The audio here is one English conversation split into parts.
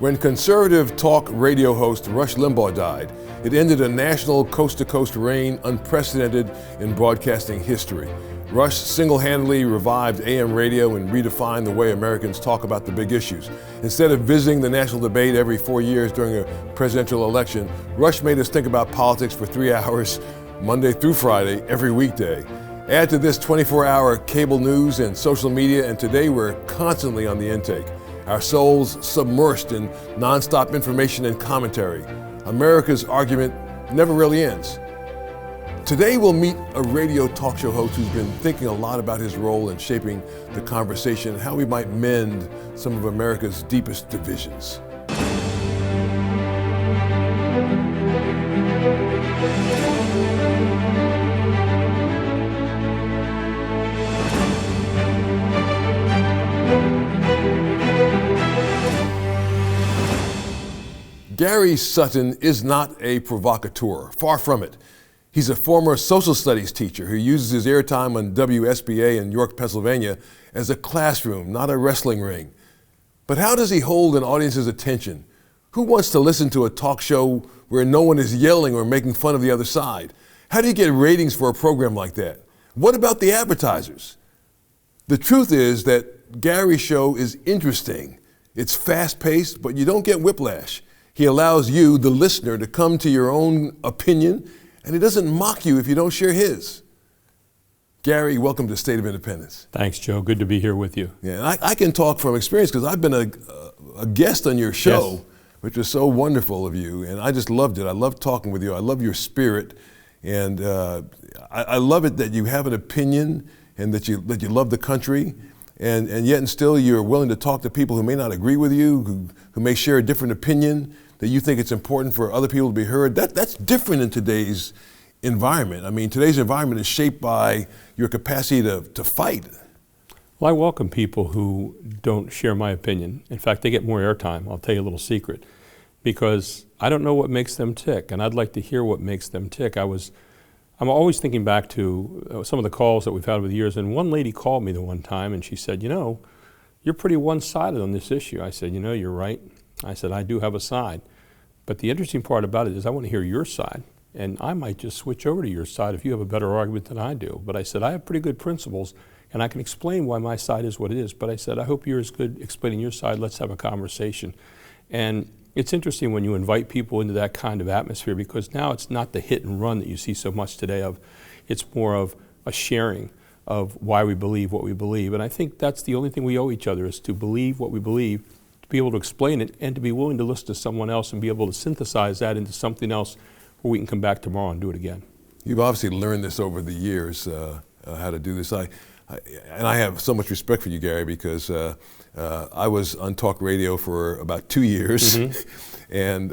When conservative talk radio host Rush Limbaugh died, it ended a national coast-to-coast reign unprecedented in broadcasting history. Rush single-handedly revived AM radio and redefined the way Americans talk about the big issues. Instead of visiting the national debate every 4 years during a presidential election, Rush made us think about politics for 3 hours, Monday through Friday, every weekday. Add to this 24-hour cable news and social media, and today we're constantly on the intake. Our souls submersed in nonstop information and commentary. America's argument never really ends. Today we'll meet a radio talk show host who's been thinking a lot about his role in shaping the conversation and how we might mend some of America's deepest divisions. Gary Sutton is not a provocateur, far from it. He's a former social studies teacher who uses his airtime on WSBA in York, Pennsylvania as a classroom, not a wrestling ring. But how does he hold an audience's attention? Who wants to listen to a talk show where no one is yelling or making fun of the other side? How do you get ratings for a program like that? What about the advertisers? The truth is that Gary's show is interesting. It's fast-paced, but you don't get whiplash. He allows you, the listener, to come to your own opinion, and he doesn't mock you if you don't share his. Gary, welcome to State of Independence. Thanks, Joe. Good to be here with you. Yeah, and I can talk from experience because I've been a guest on your show, yes, which was so wonderful of you, and I just loved it. I loved talking with you. I love your spirit, and I love it that you have an opinion and that you love the country, and yet and still you're willing to talk to people who may not agree with you, who may share a different opinion, that you think it's important for other people to be heard. That's different in today's environment. I mean, today's environment is shaped by your capacity to fight. Well, I welcome people who don't share my opinion. In fact, they get more airtime. I'll tell you a little secret, because I don't know what makes them tick, and I'd like to hear what makes them tick. I'm always thinking back to some of the calls that we've had over the years, and one lady called me the one time, and she said, you're pretty one-sided on this issue. I said, you're right. I said, I do have a side. But the interesting part about it is I want to hear your side, and I might just switch over to your side if you have a better argument than I do. But I said, I have pretty good principles, and I can explain why my side is what it is. But I said, I hope you're as good explaining your side. Let's have a conversation. And it's interesting when you invite people into that kind of atmosphere, because now it's not the hit and run that you see so much today it's more of a sharing of why we believe what we believe. And I think that's the only thing we owe each other, is to believe what we believe, to be able to explain it, and to be willing to listen to someone else and be able to synthesize that into something else where we can come back tomorrow and do it again. You've obviously learned this over the years, how to do this. And I have so much respect for you, Gary, because I was on talk radio for about 2 years, mm-hmm. and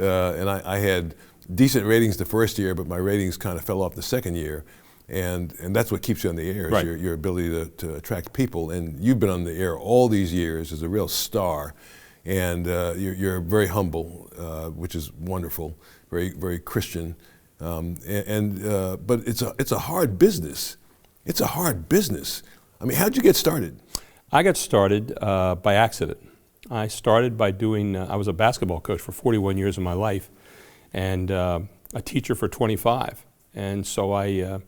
I had decent ratings the first year, but my ratings kind of fell off the second year. And that's what keeps you on the air, is right, your ability to attract people. And you've been on the air all these years as a real star. And you're very humble, which is wonderful, very, very Christian. But it's a hard business. It's a hard business. I mean, how'd you get started? I got started by accident. I started by I was a basketball coach for 41 years of my life, and a teacher for 25. And so I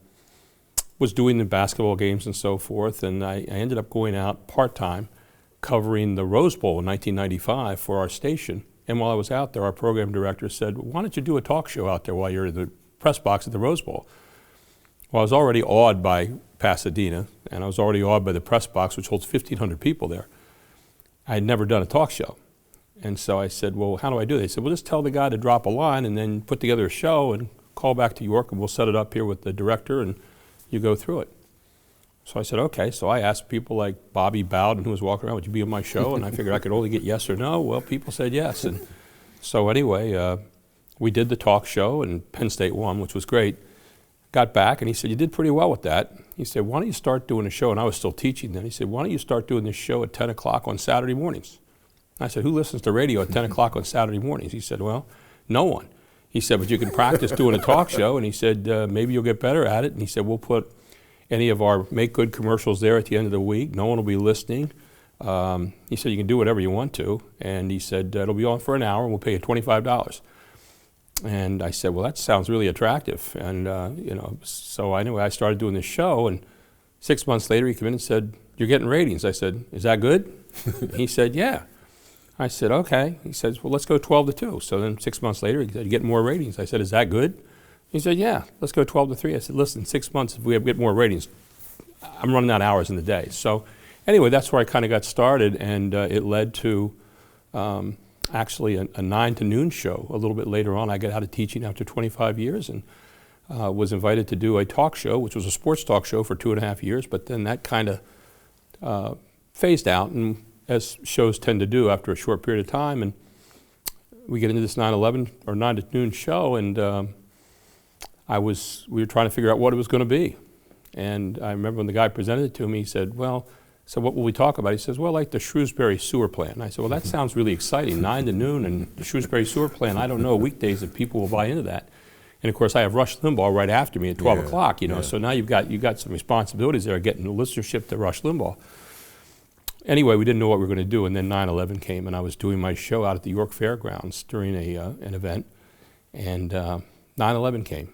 was doing the basketball games and so forth, and I ended up going out part-time, covering the Rose Bowl in 1995 for our station. And while I was out there, our program director said, why don't you do a talk show out there while you're in the press box at the Rose Bowl? Well, I was already awed by Pasadena, and I was already awed by the press box, which holds 1,500 people there. I had never done a talk show. And so I said, well, how do I do it? They said, well, just tell the guy to drop a line and then put together a show and call back to York, and we'll set it up here with the director, and you go through it. So I said, okay. So I asked people like Bobby Bowden, who was walking around, would you be on my show? And I figured I could only get yes or no. Well, people said yes. And so anyway, we did the talk show, and Penn State won, which was great. Got back, and he said, you did pretty well with that. He said, why don't you start doing a show? And I was still teaching then. He said, why don't you start doing this show at 10 o'clock on Saturday mornings? I said, who listens to radio at 10 o'clock on Saturday mornings? He said, well, no one. He said, but you can practice doing a talk show. And he said, maybe you'll get better at it. And he said, we'll put any of our make good commercials there at the end of the week. No one will be listening. He said, you can do whatever you want to. And he said, it'll be on for an hour and we'll pay you $25. And I said, well, that sounds really attractive. And, so anyway, I started doing this show, and 6 months later he came in and said, you're getting ratings. I said, is that good? He said, yeah. I said, okay. He says, well, let's go 12-2. So then 6 months later he said, you get more ratings. I said, is that good? He said, yeah, let's go 12-3. I said, listen, 6 months, if we get more ratings, I'm running out of hours in the day. So anyway, that's where I kind of got started, and it led to actually a 9 to noon show. A little bit later on, I got out of teaching after 25 years and was invited to do a talk show, which was a sports talk show for 2.5 years, but then that kind of phased out, and as shows tend to do after a short period of time, and we get into this 9/11 or 9 to noon show, and we were trying to figure out what it was going to be. And I remember when the guy presented it to me, he said, well, so what will we talk about? He says, well, like the Shrewsbury sewer plant. And I said, well, that sounds really exciting, 9 to noon and the Shrewsbury sewer plant. I don't know weekdays if people will buy into that. And of course, I have Rush Limbaugh right after me at 12 o'clock, so now you've got some responsibilities there, getting the listenership to Rush Limbaugh. Anyway, we didn't know what we were going to do, and then 9/11 came, and I was doing my show out at the York Fairgrounds during an event, and 9/11 came.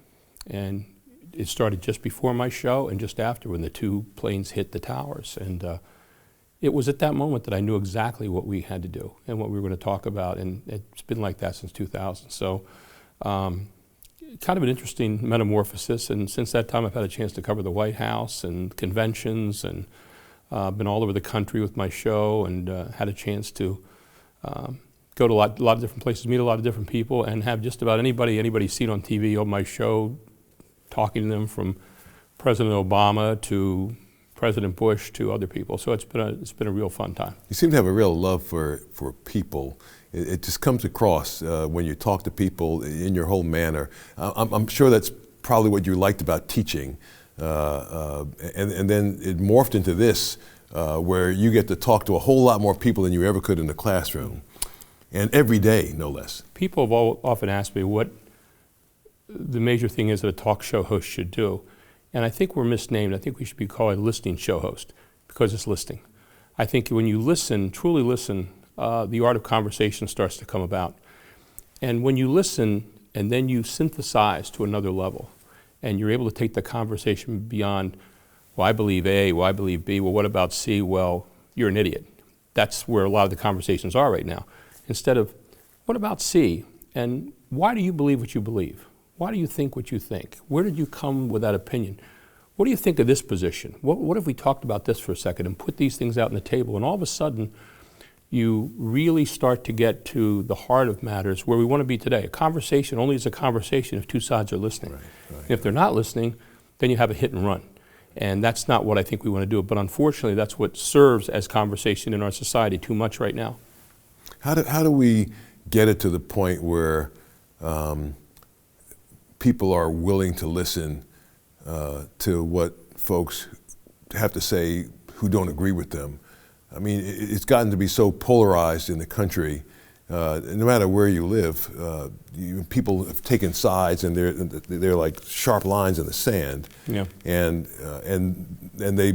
And it started just before my show and just after, when the 2 planes hit the towers. And it was at that moment that I knew exactly what we had to do and what we were going to talk about, and it's been like that since 2000. So kind of an interesting metamorphosis, and since that time I've had a chance to cover the White House and conventions, and been all over the country with my show, and had a chance to go to a lot of different places, meet a lot of different people, and have just about anybody seen on TV on my show, talking to them, from President Obama to President Bush to other people. So it's been a real fun time. You seem to have a real love for people. It just comes across when you talk to people in your whole manner. I'm sure that's probably what you liked about teaching. And then it morphed into this, where you get to talk to a whole lot more people than you ever could in the classroom. And every day, no less. People have often asked me what the major thing is that a talk show host should do. And I think we're misnamed. I think we should be called a listening show host, because it's listening. I think when you listen, truly listen, the art of conversation starts to come about. And when you listen and then you synthesize to another level, and you're able to take the conversation beyond, well, I believe A, well, I believe B, well, what about C? Well, you're an idiot. That's where a lot of the conversations are right now. Instead of, what about C? And why do you believe what you believe? Why do you think what you think? Where did you come with that opinion? What do you think of this position? What if we talked about this for a second and put these things out on the table? And all of a sudden, you really start to get to the heart of matters, where we want to be today. A conversation only is a conversation if 2 sides are listening. Right. If they're not listening, then you have a hit and run. And that's not what I think we want to do. But unfortunately, that's what serves as conversation in our society too much right now. How do we get it to the point where people are willing to listen to what folks have to say who don't agree with them? I mean, it's gotten to be so polarized in the country. No matter where you live, people have taken sides, and they're like sharp lines in the sand. Yeah. And they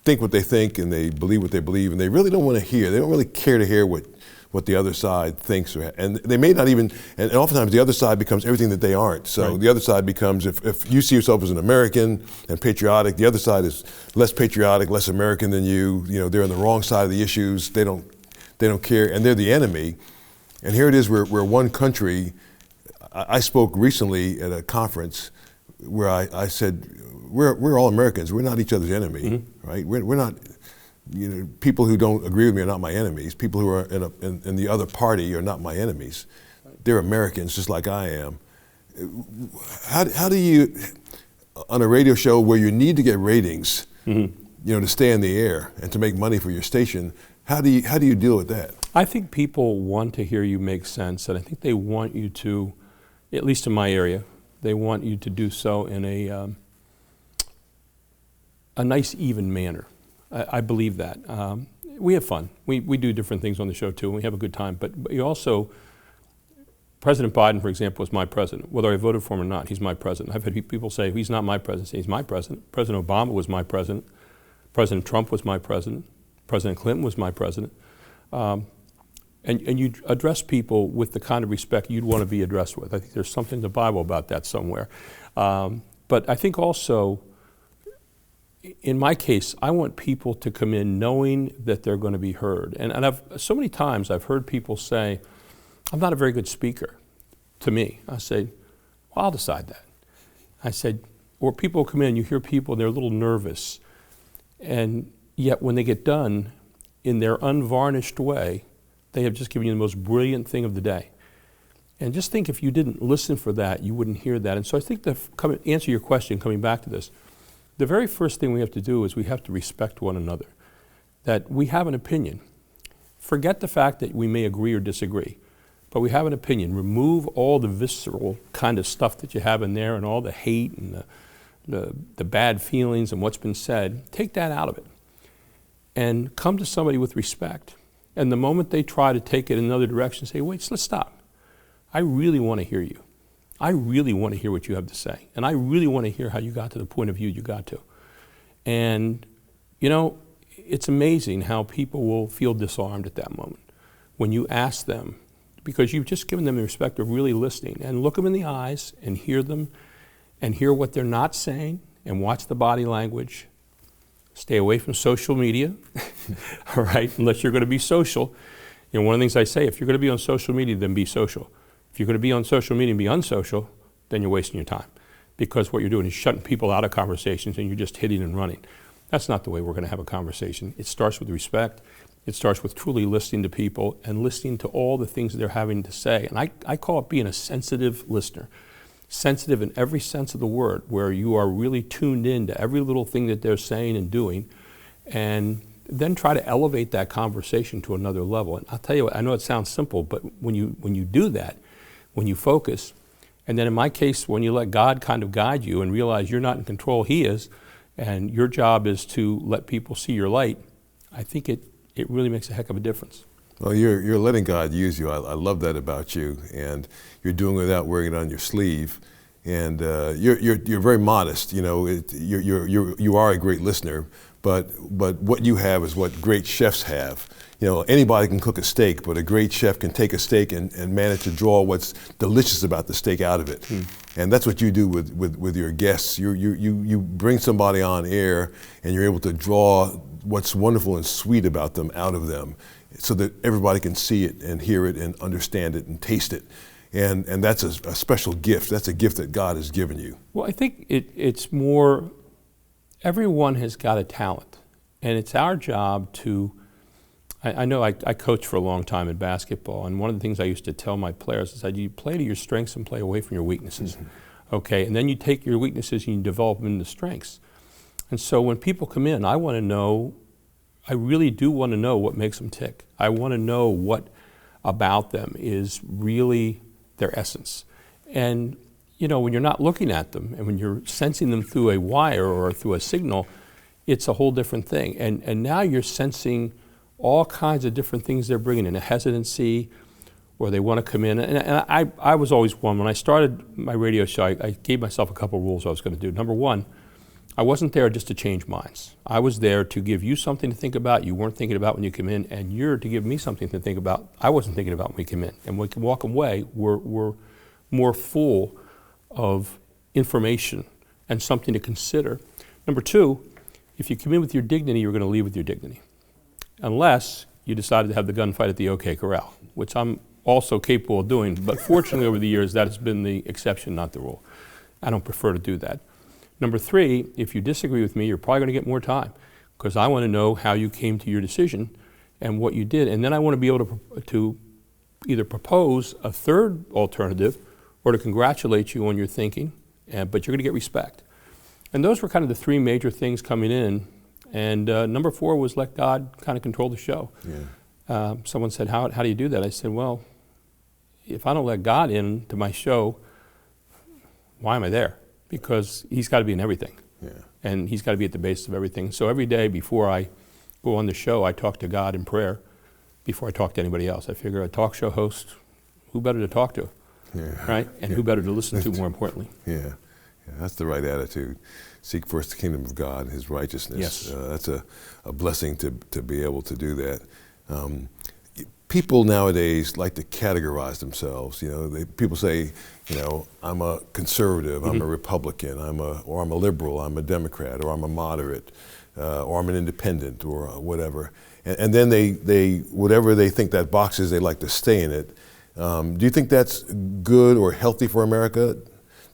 think what they think, and they believe what they believe, and they really don't want to hear. They don't really care to hear what the other side thinks, and they may not even. And oftentimes the other side becomes everything that they aren't. So right. The other side becomes, if you see yourself as an American and patriotic, the other side is less patriotic, less American than you. You know, they're on the wrong side of the issues. They don't care, and they're the enemy. And here it is, we're one country. I spoke recently at a conference where I said, we're all Americans. We're not each other's enemy, mm-hmm. right? We're not. You know, people who don't agree with me are not my enemies. People who are in the other party are not my enemies. They're Americans, just like I am. How do you, on a radio show where you need to get ratings, mm-hmm. To stay in the air and to make money for your station, how do you deal with that? I think people want to hear you make sense, and I think they want you to, at least in my area, they want you to do so in a nice, even manner. I believe that. We have fun. We do different things on the show too, and we have a good time. But you also, President Biden, for example, is my president. Whether I voted for him or not, he's my president. I've had people say, he's not my president. He's my president. President Obama was my president. President Trump was my president. President Clinton was my president. And you address people with the kind of respect you'd want to be addressed with. I think there's something in the Bible about that somewhere. But I think also, in my case, I want people to come in knowing that they're going to be heard. And so many times I've heard people say, I'm not a very good speaker, to me. I say, well, I'll decide that. I said, or people come in, you hear people, they're a little nervous. And yet when they get done, in their unvarnished way, they have just given you the most brilliant thing of the day. And just think, if you didn't listen for that, you wouldn't hear that. And so I think to answer your question, coming back to this, the very first thing we have to do is we have to respect one another. That we have an opinion. Forget the fact that we may agree or disagree, but we have an opinion. Remove all the visceral kind of stuff that you have in there and all the hate and the bad feelings and what's been said. Take that out of it and come to somebody with respect. And the moment they try to take it in another direction, say, wait, let's stop. I really want to hear you. I really want to hear what you have to say. And I really want to hear how you got to the point of view you got to. And, you know, it's amazing how people will feel disarmed at that moment when you ask them, because you've just given them the respect of really listening, and look them in the eyes and hear them and hear what they're not saying and watch the body language. Stay away from social media, all right, unless you're going to be social. You know, one of the things I say, if you're going to be on social media, then be social. If you're going to be on social media and be unsocial, then you're wasting your time, because what you're doing is shutting people out of conversations and you're just hitting and running. That's not the way we're going to have a conversation. It starts with respect. It starts with truly listening to people and listening to all the things that they're having to say. And I call it being a sensitive listener. Sensitive in every sense of the word, where you are really tuned in to every little thing that they're saying and doing, and then try to elevate that conversation to another level. And I'll tell you what, I know it sounds simple, but when you do that, when you focus, and then in my case, when you let God kind of guide you and realize you're not in control, He is, and your job is to let people see your light, I think it really makes a heck of a difference. Well, you're letting God use you. I love that about you, and you're doing it without wearing it on your sleeve. And you're very modest. You know, you are a great listener, but what you have is what great chefs have. You know, anybody can cook a steak, but a great chef can take a steak and manage to draw what's delicious about the steak out of it. And that's what you do with your guests. You bring somebody on air, and you're able to draw what's wonderful and sweet about them out of them, so that everybody can see it and hear it and understand it and taste it. And that's a special gift. That's a gift that God has given you. Well, I think it's more, everyone has got a talent, and it's our job to, I know I coached for a long time in basketball, and one of the things I used to tell my players is that you play to your strengths and play away from your weaknesses. Okay, and then you take your weaknesses and you develop them into strengths. And so when people come in, I really do want to know what makes them tick. I want to know what about them is really their essence. And, you know, when you're not looking at them and when you're sensing them through a wire or through a signal, it's a whole different thing. And now you're sensing all kinds of different things they're bringing in, a hesitancy, or they want to come in. And I was always one. When I started my radio show, I gave myself a couple of rules I was going to do. Number one, I wasn't there just to change minds. I was there to give you something to think about you weren't thinking about when you came in, and you're to give me something to think about I wasn't thinking about when we came in. And when we can walk away, we're more full of information and something to consider. Number two, if you come in with your dignity, you're going to leave with your dignity. Unless you decided to have the gunfight at the OK Corral, which I'm also capable of doing, but fortunately over the years that has been the exception, not the rule. I don't prefer to do that. Number three, if you disagree with me, you're probably going to get more time, because I want to know how you came to your decision and what you did. And then I want to be able to either propose a third alternative or to congratulate you on your thinking, but you're going to get respect. And those were kind of the three major things coming in. And number four was let God kind of control the show. Yeah. Someone said, how do you do that? I said, well, if I don't let God into my show, why am I there? Because He's got to be in everything. Yeah. And He's got to be at the base of everything. So every day before I go on the show, I talk to God in prayer before I talk to anybody else. I figure a talk show host, who better to talk to, right? And who better to listen to, more importantly. Yeah. Yeah, that's the right attitude. Seek first the kingdom of God, His righteousness. Yes. That's a blessing to be able to do that. People nowadays like to categorize themselves. People say, I'm a conservative, I'm a Republican, I'm a liberal, I'm a Democrat, or I'm a moderate, or I'm an independent, or whatever. And then they whatever they think that box is, they like to stay in it. Do you think that's good or healthy for America?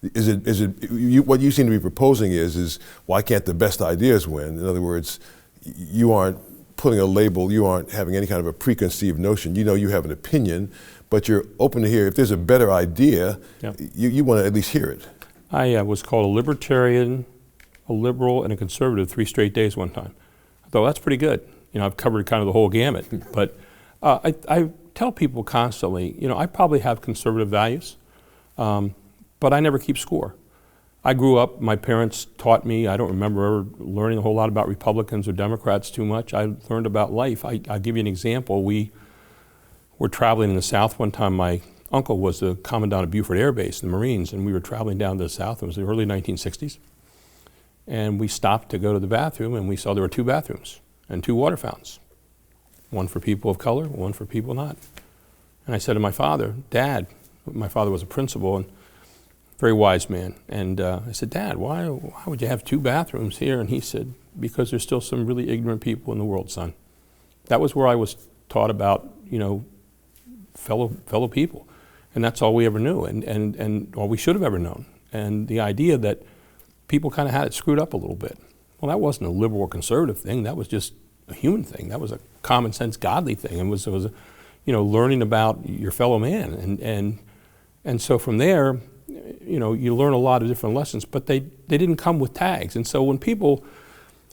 What you seem to be proposing is why can't the best ideas win? In other words, you aren't putting a label, you aren't having any kind of a preconceived notion. You have an opinion, but you're open to hear. If there's a better idea, you want to at least hear it. I was called a libertarian, a liberal, and a conservative 3 straight days one time. I thought, that's pretty good. I've covered kind of the whole gamut. But I tell people constantly, I probably have conservative values, but I never keep score. I grew up, my parents taught me, I don't remember ever learning a whole lot about Republicans or Democrats too much. I learned about life. I'll give you an example. We were traveling in the South one time. My uncle was the commandant of Beaufort Air Base, the Marines, and we were traveling down to the South. It was the early 1960s. And we stopped to go to the bathroom, and we saw there were 2 bathrooms and 2 water fountains. One for people of color, one for people not. And I said to my father, Dad, my father was a principal, and very wise man. And I said, Dad, why would you have 2 bathrooms here? And he said, because there's still some really ignorant people in the world, son. That was where I was taught about, fellow people. And that's all we ever knew, and all we should have ever known. And the idea that people kind of had it screwed up a little bit. Well, that wasn't a liberal or conservative thing. That was just a human thing. That was a common sense, godly thing. It was learning about your fellow man. And so from there, you learn a lot of different lessons, but they didn't come with tags. And so when people,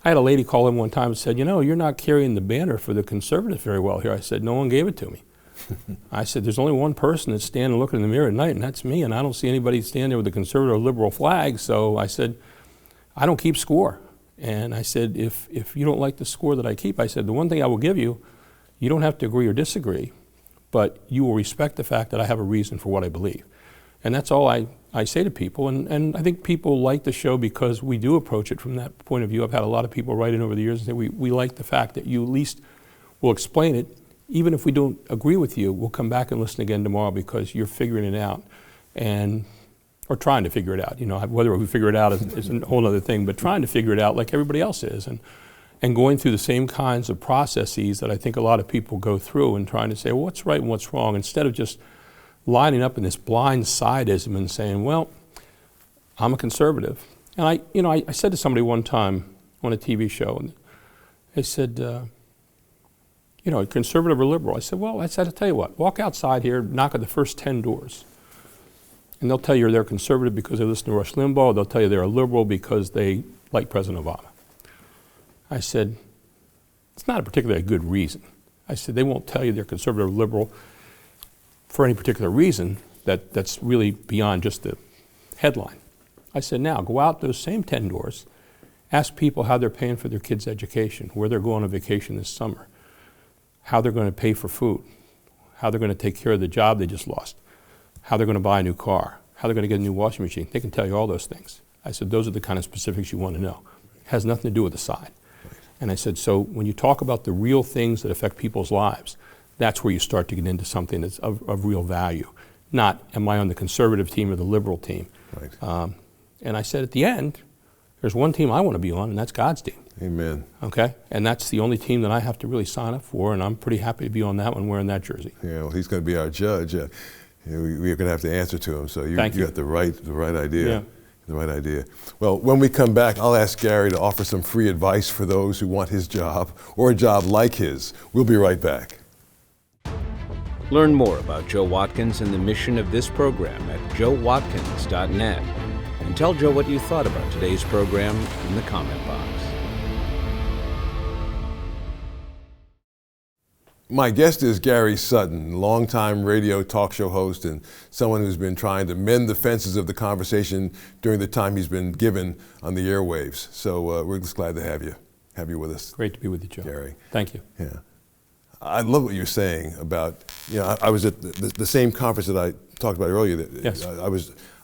I had a lady call in one time and said, you're not carrying the banner for the conservative very well here. I said, no one gave it to me. I said, there's only one person that's standing looking in the mirror at night, and that's me, and I don't see anybody standing there with a conservative or liberal flag. So I said, I don't keep score. And I said, if you don't like the score that I keep, I said, the one thing I will give you, you don't have to agree or disagree, but you will respect the fact that I have a reason for what I believe. And that's all I say to people, and I think people like the show because we do approach it from that point of view. I've had a lot of people write in over the years and say, we like the fact that you at least will explain it. Even if we don't agree with you, we'll come back and listen again tomorrow because you're figuring it out, or trying to figure it out. Whether we figure it out is a whole other thing, but trying to figure it out like everybody else is, and going through the same kinds of processes that I think a lot of people go through, and trying to say, well, what's right and what's wrong, instead of just lining up in this blind sidism and saying, well, I'm a conservative. And I said to somebody one time on a TV show, and they said, conservative or liberal? I said, I'll tell you what, walk outside here, knock at the first 10 doors. And they'll tell you they're conservative because they listen to Rush Limbaugh. They'll tell you they're a liberal because they like President Obama. I said, it's not a particularly good reason. I said, they won't tell you they're conservative or liberal for any particular reason that's really beyond just the headline. I said, now go out those same 10 doors, ask people how they're paying for their kids' education, where they're going on vacation this summer, how they're going to pay for food, how they're going to take care of the job they just lost, how they're going to buy a new car, how they're going to get a new washing machine. They can tell you all those things. I said, those are the kind of specifics you want to know. It has nothing to do with the side. And I said, so when you talk about the real things that affect people's lives, that's where you start to get into something that's of real value. Not, am I on the conservative team or the liberal team? Right. And I said, at the end, there's one team I want to be on, and that's God's team. Amen. Okay? And that's the only team that I have to really sign up for, and I'm pretty happy to be on that one wearing that jersey. Yeah, well, he's going to be our judge. We're going to have to answer to him, so you got the right idea. Yeah. The right idea. Well, when we come back, I'll ask Gary to offer some free advice for those who want his job or a job like his. We'll be right back. Learn more about Joe Watkins and the mission of this program at joewatkins.net. And tell Joe what you thought about today's program in the comment box. My guest is Gary Sutton, longtime radio talk show host and someone who's been trying to mend the fences of the conversation during the time he's been given on the airwaves. So we're just glad to have you with us. Great to be with you, Joe. Gary. Thank you. Yeah. I love what you're saying about, I was at the same conference that I talked about earlier. Yes.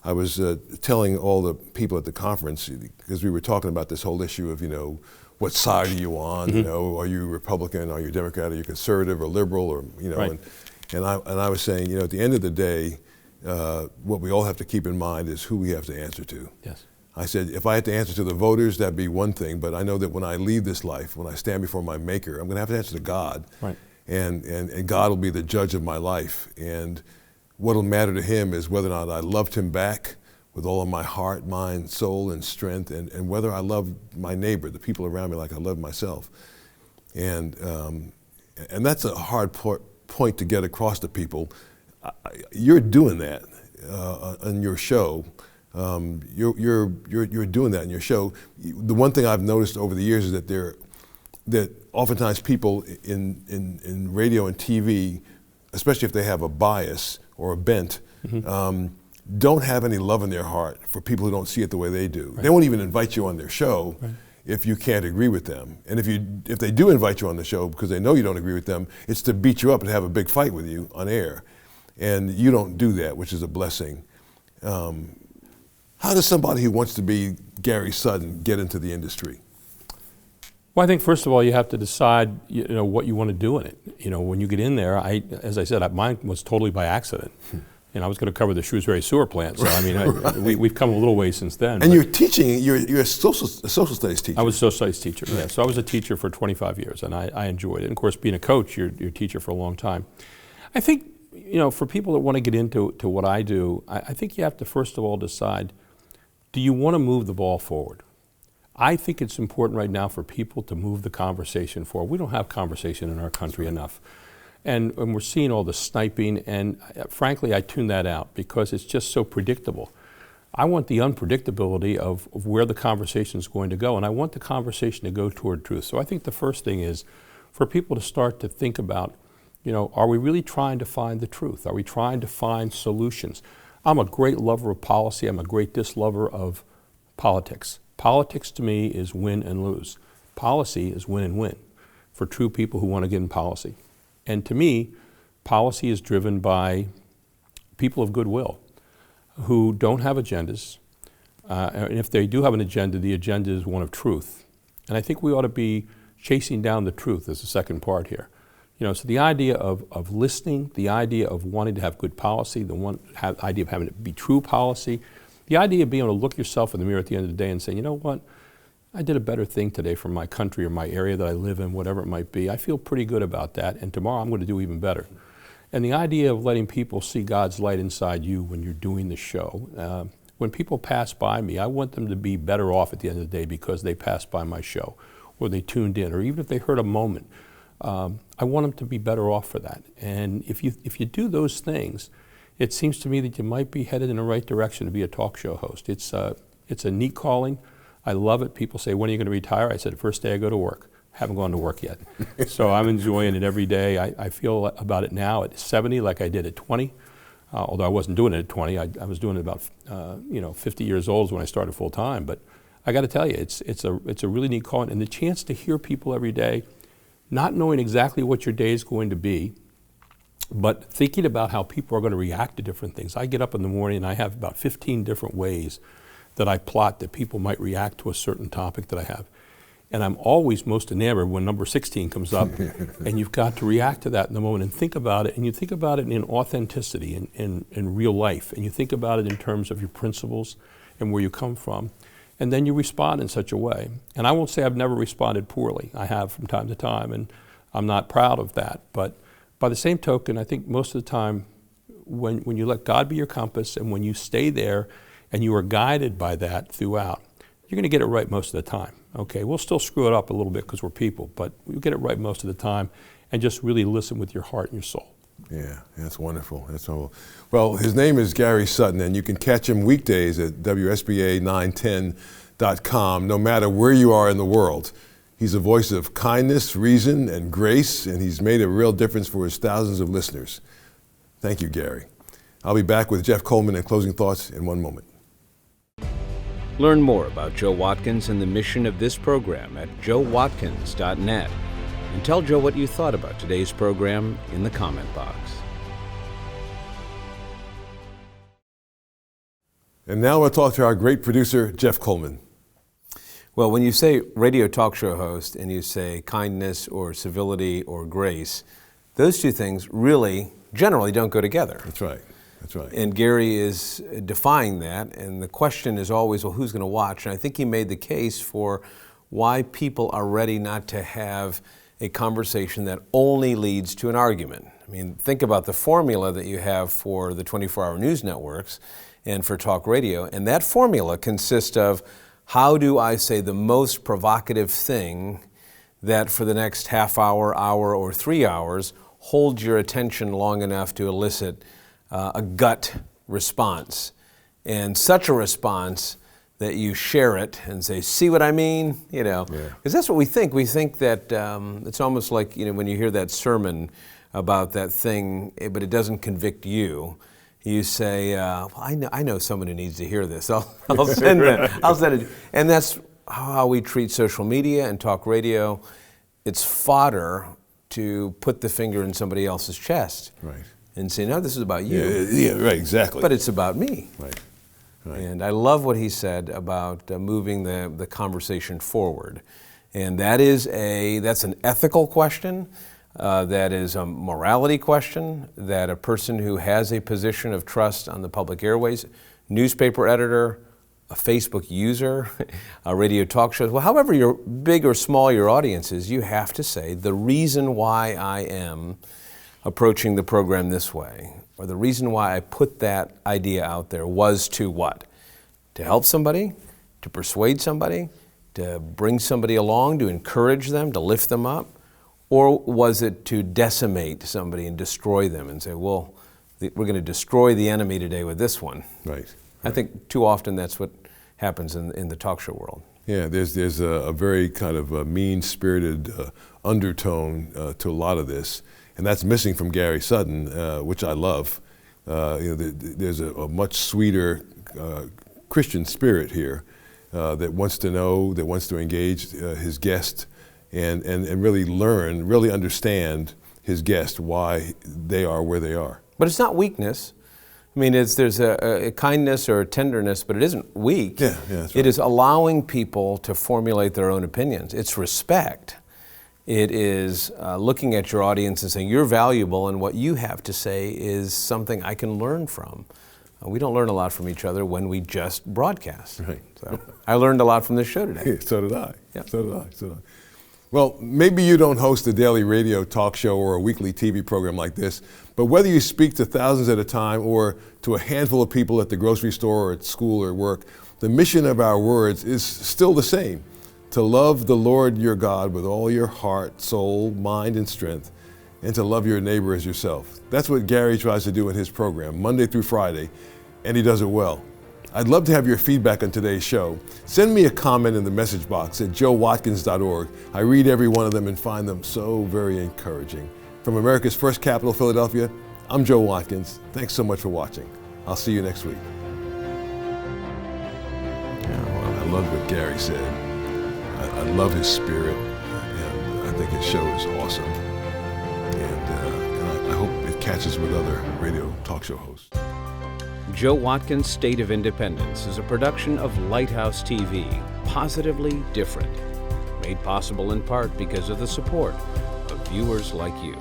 I was telling all the people at the conference, because we were talking about this whole issue of, what side are you on? Are you Republican? Are you Democrat? Are you conservative or liberal? Or Right. and I was saying, at the end of the day, what we all have to keep in mind is who we have to answer to. Yes. I said, if I had to answer to the voters, that'd be one thing, but I know that when I leave this life, when I stand before my Maker, I'm going to have to answer to God. Right. And God will be the judge of my life. And what'll matter to him is whether or not I loved him back with all of my heart, mind, soul, and strength, and whether I love my neighbor, the people around me, like I love myself. And that's a hard point to get across to people. You're doing that on your show. You're doing that in your show. The one thing I've noticed over the years is that oftentimes people in radio and TV, especially if they have a bias or a bent, don't have any love in their heart for people who don't see it the way they do. Right. They won't even invite you on their show if you can't agree with them. And if they do invite you on the show because they know you don't agree with them, it's to beat you up and have a big fight with you on air. And you don't do that, which is a blessing. How does somebody who wants to be Gary Sutton get into the industry? Well, I think first of all, you have to decide, what you want to do in it. When you get in there, as I said, mine was totally by accident. I was going to cover the Shrewsbury sewer plant, so we've come a little way since then. And you're teaching. You're a social studies teacher. I was a social studies teacher. Right. Yeah, so I was a teacher for 25 years, and I enjoyed it. And of course, being a coach, you're a teacher for a long time. I think, for people that want to get into what I do, I think you have to first of all decide: do you want to move the ball forward? I think it's important right now for people to move the conversation forward. We don't have conversation in our country enough. And we're seeing all the sniping, and frankly, I tune that out because it's just so predictable. I want the unpredictability of where the conversation is going to go, and I want the conversation to go toward truth. So I think the first thing is for people to start to think about, are we really trying to find the truth? Are we trying to find solutions? I'm a great lover of policy. I'm a great dislover of politics. Politics to me is win and lose. Policy is win and win for true people who want to get in policy. And to me, policy is driven by people of goodwill who don't have agendas. And if they do have an agenda, the agenda is one of truth. And I think we ought to be chasing down the truth as the second part here. So the idea of listening, the idea of wanting to have good policy, the idea of having it be true policy, the idea of being able to look yourself in the mirror at the end of the day and say, you know what, I did a better thing today for my country or my area that I live in, whatever it might be. I feel pretty good about that, and tomorrow I'm going to do even better. And the idea of letting people see God's light inside you when you're doing the show. When people pass by me, I want them to be better off at the end of the day because they passed by my show, or they tuned in, or even if they heard a moment. I want them to be better off for that. And if you do those things, it seems to me that you might be headed in the right direction to be a talk show host. It's a neat calling. I love it. People say, when are you going to retire? I said, the first day I go to work. Haven't gone to work yet. So I'm enjoying it every day. I feel about it now at 70 like I did at 20. Although I wasn't doing it at 20. I was doing it about 50 years old when I started full time. But I got to tell you, it's a really neat calling. And the chance to hear people every day, not knowing exactly what your day is going to be, but thinking about how people are going to react to different things. I get up in the morning and I have about 15 different ways that I plot that people might react to a certain topic that I have. And I'm always most enamored when number 16 comes up and you've got to react to that in the moment and think about it. And you think about it in authenticity, in real life. And you think about it in terms of your principles and where you come from. And then you respond in such a way. And I won't say I've never responded poorly. I have from time to time, and I'm not proud of that. But by the same token, I think most of the time when you let God be your compass and when you stay there and you are guided by that throughout, you're going to get it right most of the time. Okay, we'll still screw it up a little bit because we're people, but we get it right most of the time, and just really listen with your heart and your soul. Yeah, that's wonderful. That's wonderful. Well, his name is Gary Sutton, and you can catch him weekdays at WSBA910.com, no matter where you are in the world. He's a voice of kindness, reason, and grace, and he's made a real difference for his thousands of listeners. Thank you, Gary. I'll be back with Jeff Coleman and closing thoughts in one moment. Learn more about Joe Watkins and the mission of this program at joewatkins.net. And tell Joe what you thought about today's program in the comment box. And now we'll talk to our great producer, Jeff Coleman. Well, when you say radio talk show host and you say kindness or civility or grace, those two things really generally don't go together. That's right. That's right. And Gary is defying that, and the question is always, well, who's going to watch? And I think he made the case for why people are ready not to have a conversation that only leads to an argument. I mean, think about the formula that you have for the 24-hour news networks and for talk radio, and that formula consists of how do I say the most provocative thing that for the next half hour, hour, or 3 hours holds your attention long enough to elicit a gut response, and such a response that you share it and say, see what I mean? You know, because that's what we think. We think that it's almost like, you know, when you hear that sermon about that thing, but it doesn't convict you, you say, well, I know someone who needs to hear this. I'll send it. I'll send it. And that's how we treat social media and talk radio. It's fodder to put the finger in somebody else's chest. Right. And say, no, this is about you. Yeah, right, exactly. But it's about me. Right. Right. And I love what he said about moving the conversation forward. And that's an ethical question. That is a morality question, that a person who has a position of trust on the public airways, newspaper editor, a Facebook user, a radio talk show, well, however big or small your audience is, you have to say the reason why I am approaching the program this way, or the reason why I put that idea out there was to what? To help somebody, to persuade somebody, to bring somebody along, to encourage them, to lift them up? Or was it to decimate somebody and destroy them and say, well, we're going to destroy the enemy today with this one? Right. I think too often that's what happens in the talk show world. Yeah, there's a very kind of a mean-spirited undertone to a lot of this, and that's missing from Gary Sutton, which I love. There's a much sweeter Christian spirit here that wants to know, that wants to engage his guest, and really learn, really understand his guest, why they are where they are. But it's not weakness. I mean, there's a kindness or a tenderness, but it isn't weak. Yeah, that's right. It is allowing people to formulate their own opinions. It's respect. It is looking at your audience and saying, you're valuable, and what you have to say is something I can learn from. We don't learn a lot from each other when we just broadcast. Right. So I learned a lot from this show today. So did I. Yeah. So did I. Well, maybe you don't host a daily radio talk show or a weekly TV program like this, but whether you speak to thousands at a time or to a handful of people at the grocery store or at school or work, the mission of our words is still the same: to love the Lord your God with all your heart, soul, mind, and strength, and to love your neighbor as yourself. That's what Gary tries to do in his program, Monday through Friday, and he does it well. I'd love to have your feedback on today's show. Send me a comment in the message box at joewatkins.org. I read every one of them and find them so very encouraging. From America's first capital, Philadelphia, I'm Joe Watkins. Thanks so much for watching. I'll see you next week. I love what Gary said. I love his spirit, and I think his show is awesome. And I hope it catches with other radio talk show hosts. Joe Watkins' State of Independence is a production of Lighthouse TV, positively different. Made possible in part because of the support of viewers like you.